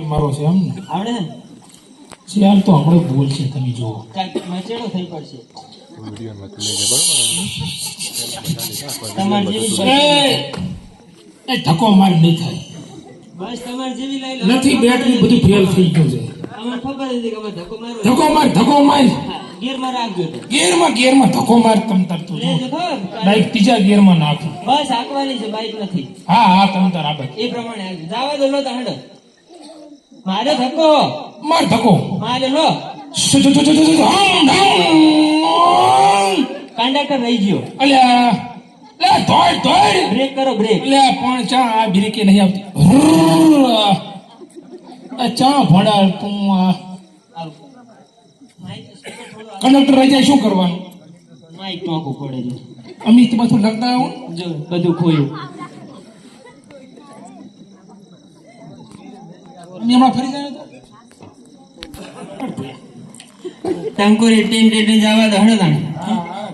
મારો છે એમ ને આવડે ને શિયાળ તો આપણે બોલશે તમે જુઓ મચેડો થઈ પડશે તમાર જેવી એ ધક્કો માર નહીં થાય બસ તમાર જેવી લઈ લો નથી બેટરી બધું ફેલ થઈ ગયું છે અમને ખબર હતી કે અમે ધક્કો મારો ધક્કો માર ગિયરમાં રાખજો તો ગિયરમાં ધક્કો માર તમ તાર તું લેજો ખબર બાઈક ત્રીજા ગિયરમાં નાખું બસ હાંકવાની છે બાઈક નથી હા તમ તાર આ બાઈક એ પ્રમાણે હાંકજો. જાવા દો લો તો હેડો મારે ધક્કો માર ધક્કો મારે લો કંડક્ટર રહી ગયો અલ્યા લે દોડ બ્રેક કરો બ્રેક લે પણ ચા આ બ્રેકે નહીં આવતી આ ચા ભડા તું કંડક્ટર રહી જાય શું કરવાનું માઈક ટોકું પડે છે અમે તો બધું લગતા આવું જો બધું ખોયું અમે હમણાં ફરી જાય ટંકોરી ટેન જવા દો હડો તાણ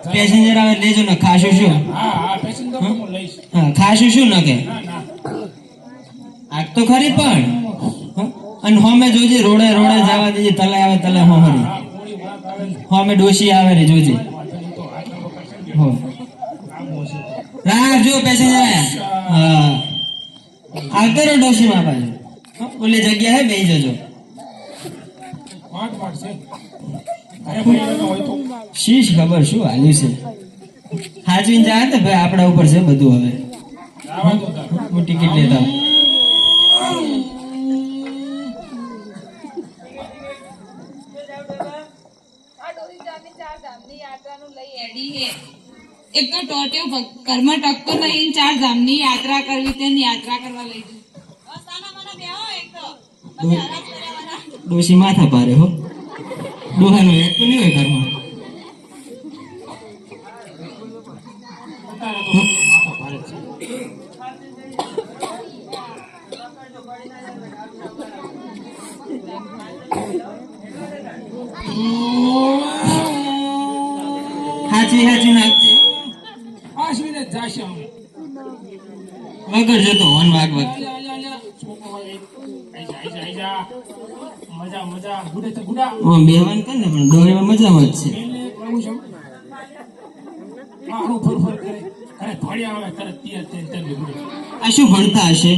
પેસેન્જર આવે લેજો ને ખાશું શું હા પેસેન્જર હું લઈશ હા ખાશું શું ન કે આગ તો ખરી પણ અને હોમે જોજે રોડે જવા દેજે તલે આવે તલે હોમરી હોમે ડોશી આવે રે જોજે હો રાહ જો પેસેન્જર હા આવતો રે ડોશી માં બાજુ ઓલી જગ્યા હે બેસી જજો શીશ ખબર શું હાલ્યું છે હાજવીને જાય તો ભાઈ આપણા ઉપર છે બધું હવે હું ટિકિટ લેતા એક તો ટોટ્યો ઘરમાં ટકતો નહીં 4 ધામની યાત્રા કરવી તેની યાત્રા કરવા લઈ જઉં ડોશી માથા પારે હો ડોહાનો એક તો નહીં હોય ઘરમાં હાચી નાખજે આશવીને જાશે વગર જતો વન વાગ મજા ગુડા બેહવાન કર ને પણ ડોહીમાં મજામાં જ છે આ શું ભણતા હશે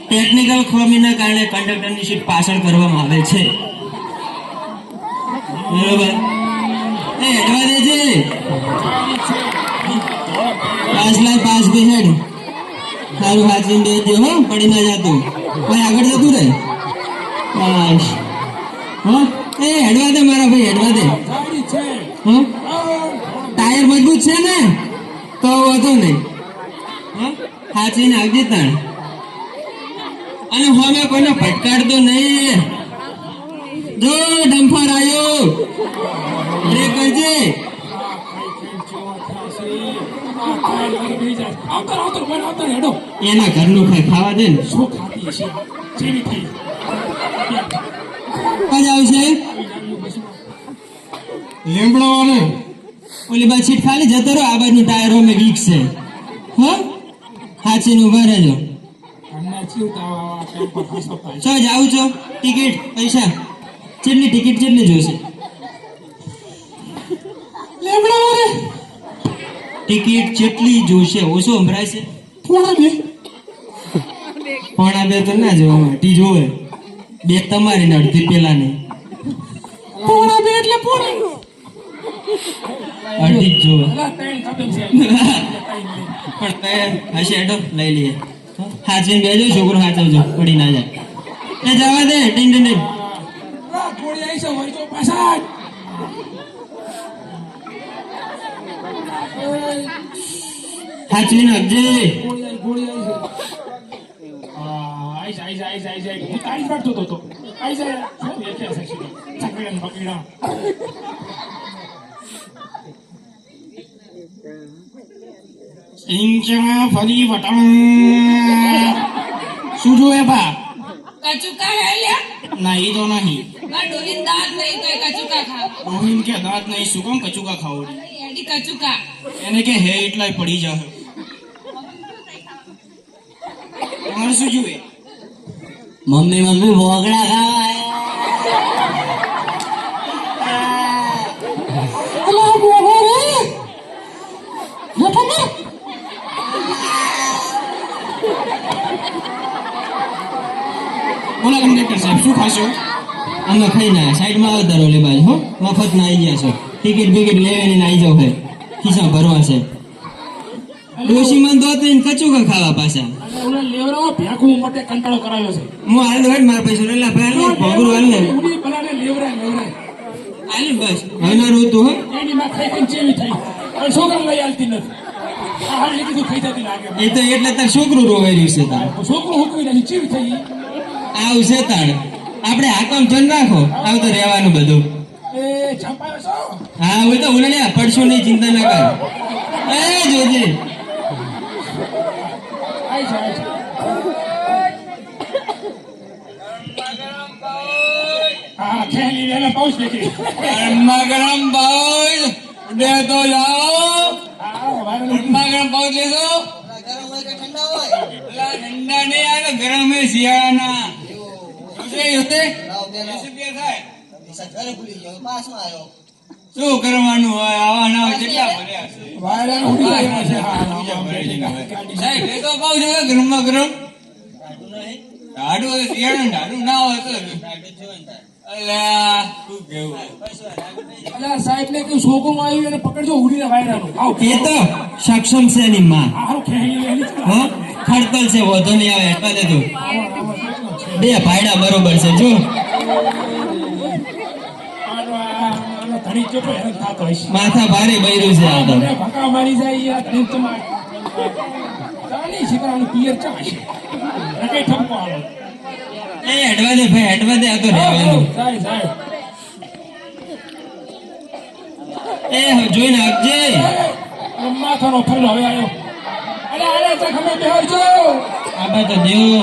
ટેકનિકલ ખામીના કારણે કંડક્ટરની સીટ પાછળ કરવામાં આવે છે બરોબર એ હેડવા દેજે પાસ બે હેડ સારું હાથવીને બે દે હો પડી ના જાતું કોઈ આગળ જતું રહે બસ હા એ હેડવા દે મારા ભાઈ હેડવા દે હા ટાયર મજબૂત છે ને તો વાંધો નહીં હા હાથવીને આવજે તાણ અને હવે કોઈને ભટકાડતો નહીં જો ડમ્ફર આવ્યો બ્રેક કરજે એના ઘરનું કઈ ખાવા દે ને કજ આવશે લીમડાવાને ઓલી બાજુ સીટ ખાલી જતો રહો આ બાજુ ટાયર અમે વીક છે હો હાચીને ઉભા રહેજો છો જાઉં છો ટિકિટ પૈસા કેટલી ટિકિટ કેટલી જોશે ટિકિટ કેટલી જોશે ઓછો સંભળાય છે પોણા બે તો ના જોવા ટી જોવે બે તમારી ને અડધી પેલા ને પોણા બે એટલે પોણા અડધી જ જોવે પણ હશે એડો લઈ લઈએ હાચવીને બેજો છોકરો હાચવજો પડી ના જાય એ જવા દે ટીન ટીન હાચવીને આપજે ફરી વટમ શું જોવે બા કચુકા હે લ્યા નહીં તો નહીં ડોહીન દાંત નહીં તો કચુકા ખા રોહિન કે દાંત નહીં શું કામ કચુકા ખાવો એડી કચુકા એને કે હે એટલાય પડી જાય તમારે શું જોઈએ? મમ્મી મમ્મી ભોગળા ખાવા અલા બોહો રે નઠા બોલા કંડક્ટર સાહેબ શું ખાશો? અમે ખાઈને સાઈડમાં આવતા રહો લે બાજુ હો, મફત ના આવી ગયા છો. ટિકિટ બિકિટ લેવાની આવી જાવ હે, ખિસ્સા ભરવા છે. ડોશીમાં દો તો કચું કા ખાવા પાછા. ઓલા લેવરાઓ ભેખું માટે કંટાળો કરાયો છે. હું હાલ દો મારા પૈસા રેલા ભાઈ ભોગરું હાલ ને ઉડી બલાને લેવરાય હાલ બસ હવે ના રોતું હો. એની માં ખાઈ ખાઈને ચેવી થઈ હવે છોકરા લઈ આલતી નથી. આ હાલ કીધું ખાઈ જતી લાગે. એ તો એટલે તાર છોકરું રોવાઈ રહ્યું છે તાર. છોકરો હુકવી નથી ચેવી થઈ આવશે તાણ આપણે હાકમ જન રાખો આવ તો રહેવાનું બધું. એ છપાયો છો હા હું તો ઉલે પડશો નહીં, ચિંતા ના કર. એ જોજે આઈ છે હા ખેલી એને પાઉસ દેખી ગરમા ગરમ પાઉસ દે તો જાઓ. હા વાયરલ ગરમા ગરમ પાઉસ લેજો. ઠંડા નહીં આવે ગરમ હે શિયાળાના. શું કરવાનું હોય આવા ના હોય કેટલા ભર્યા છે. વાયરલ ઉડી ગયા છે હા સાહેબ એ તો પાઉસ હવે ગરમમાં ગરમ ઢાઢું હોય શિયાળાનું ઢાઢું ના હોય તો અલ્યા શું કેવું. અલા સાહેબ ને કઈ શોકોમાં આવ્યું એને પકડજો ઉડીને વાયરાનું આવ એ તો સક્ષમ છે એની માં. હારું ખેલી લેલી હો ખડતલ છે વધો નહીં આવે એટલા દે તું. બે ભાયડા બરોબર છે જો. આનો ધણી ચેટલો હેરાન થતો હશે. માથા ભારે બૈરું છે આ તો. મને ભકા મારી જાય યાર ધણી તો માર તાની શીકરાનું પિયર ચા છે રકે ઠપકો આલો એ હટવા દે ભાઈ હટવા દે આ તો રહેવાનું. જાય જાય એ જોઈને આપજે. માથાનો ફરેલો હવે આવ્યો અરે અરે ચખમે બેહરજો આબા તો દેવો.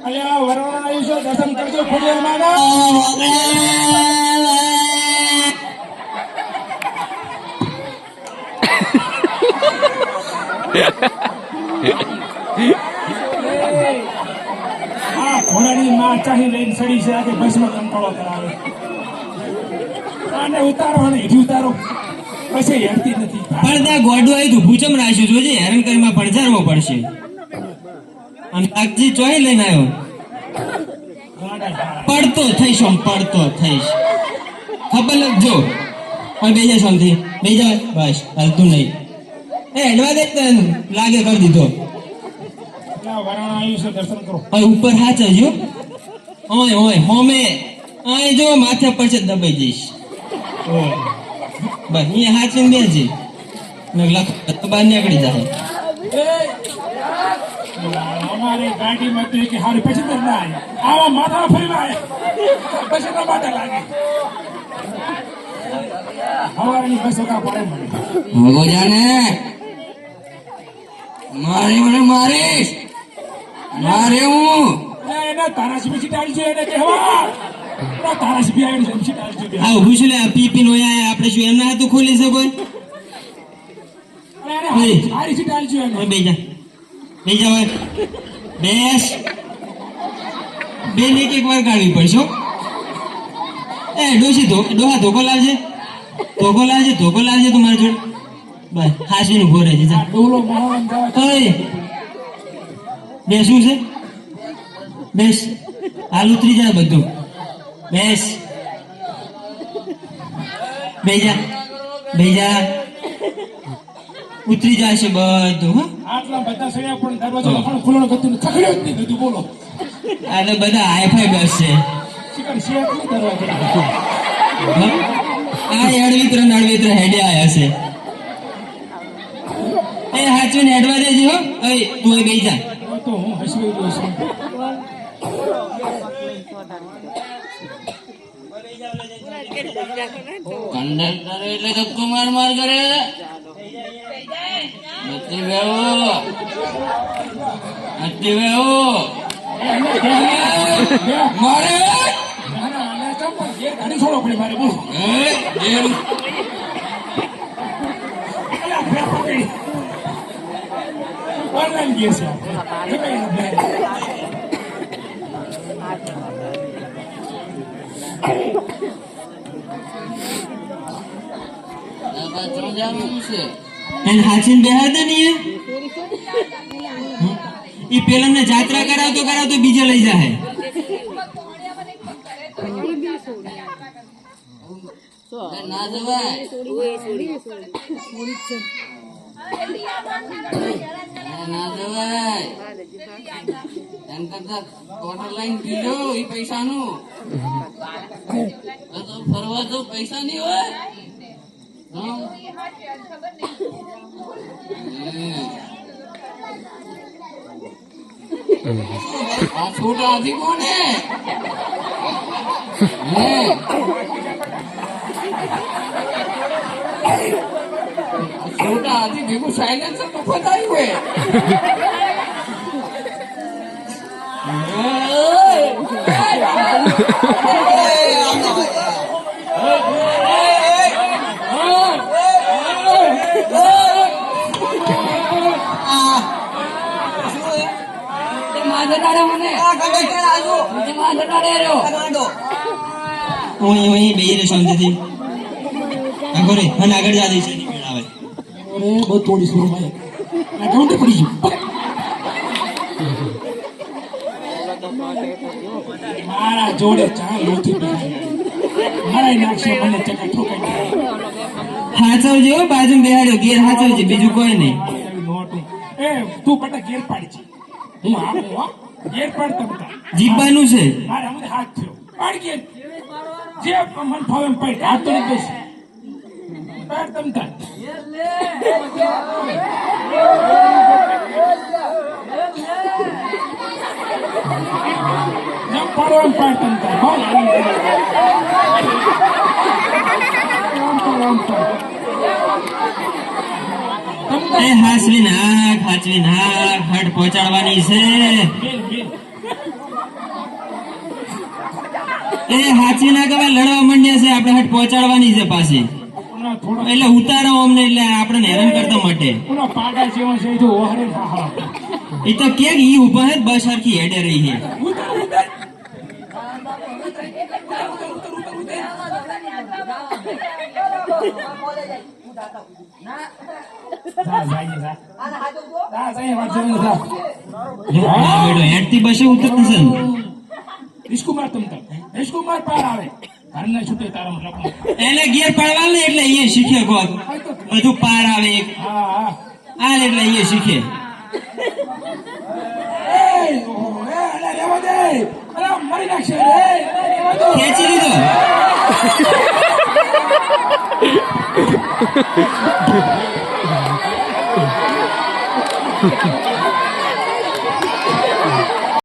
અલ્યા વરવાણા આવ્યું છે દર્શન કરજો ખોડિયાર માના આ ઘોડાની માં ચાહી લઈને સડી છે આજે બસમાં કંટાળો કરાવે આને ઉતારો અને હીઠી ઉતારો પછી હેરતી નથી પણ ત્યાં ગોડું આવી તું ભૂચમ રાખ્યું જોજે હેરાન કરીમાં પડજારવો પડશે. અને તાકજી ચોઈ લઈને આવ્યો. પડતો થઈશ આમ પડતો થઈશ ખબર લખજો. પણ બેજા શાંતિ બેજા બસ હાલતું નહીં. એ હેડવા દે તને લાગે કરી દીધો. વરાણા આવ્યું છે દર્શન કરો હવે ઉપર હાચજો. ઓય ઓય હોમે અહીં જો માથે પર છે દબાઈ જઈશ. બસ અહીંયા હાચીને બેસજે ને લખ બહાર નીકળી જાય. અમારે ગાડીમાં તો કે હારી પછી તો ના આવા માથા ફરી લાય પછી તો માથા લાગે હવારની બસો કા પડે મને ભગો જાને મને મારીશ મારે હું એને તારાશી પછી ડાળી છે એને કહેવા તારાશી બી આવી છે પછી ડાળી છે આ ઉભું છું લે પી પી નો આપણે શું એમના હાથું ખોલી શકો. હારી છે ડાળી છે એને બેજા બેજા હોય બેસ બે ને એક વાર કાઢવી પડશે હો. એ ડોસી ડોહા ધોકો લાવજે ધોકો લાવજે તું મારી જોડે બસ હાસવીનું ભોરે છે જા. ડોલો મારવાનું જવા ઓય બેસું છે બેસ હાલ ઉતરી જાય બધું બેસ બેજા ઉતરી જાય છે બધું. હા આટલા બધા સળિયા પણ દરવાજો પણ ખુલ્લો ગતું ખખડ્યો જ નહીં ગતું બોલો આ તો બધા હાઈફાઈ બસ છે. શિકાર શિયાળ નહીં દરવાજો આ અડવિત્ર હેડે આયા છે. એ હાચવીને હેડવા દેજે હો. ઓય તું એ બેસી જા. તો હું હસવી ગયો છું કંડક્ટર એટલે ધક્કો માર કરે નથી બેહો. નથી બેહો. મારે ગાડી છોડો પડે મારે બોલો ઓનલાઈન ગેર છે એને હાચીને બેહાડે ને એ પેલા ને જાત્રા કરાવતો બીજે લઈ જાય. ના જવાય. ના જવાય. એમ કરતા ક્વાર્ટર લાઈન પીજો એ પૈસાનું તો ફરવા તો પૈસા નહીં હોય. આ છોટા હાથી કોણ હે? છોટા હાથી ભેગું સાયલેન્સર મફત આવ્યું આગળ જા દઈશ આવે બહુ થોડી સુર ભાઈ અકાઉન્ટ પડી ગયું મારા જોડે ચા લોથી મારા નાખશે મને ચકા ઠોકાઈ હાચવજો બાજુ બેહાડ્યો ઘેર હાચવજો બીજું કોઈ નહીં. એ તું પટા ગેર પાડી છે હું આવું હો ગેર પાડતા બધા જીવવાનું છે. મારે અમને હાથ થયો પાડી ગેર જે મન ફાવે એમ પાડી હાથ તો નહીં બેસી પાડ તમતા જેમ પાડો એમ પાડ તમતા એ હાચવી નાખ હટ પહોંચાડવાની છે. એ હાચવી નાખ હવે લડવા માંડ્યા છે આપણે હટ પહોંચાડવાની છે પાછી એટલે ઉતારો અમને એટલે આપણે હેરાન કરતા માટે પાડા જેવો છે જો ઓહરે હા એ તો કે ઈ ઉભા હે બસ હરખી હેડે રહી છે. હેડતી બસે ઉતરશે રિસ્કુમાર રિસ્કુમાર પાર આવે ઘરના છૂટે તારા એને ગેર પાડવા ને એટલે અહીંયા શીખે કોક બધું પાર આવે હા આ એટલે અહીંયા શીખે. મરી નાખશે ખેંચી લીધો.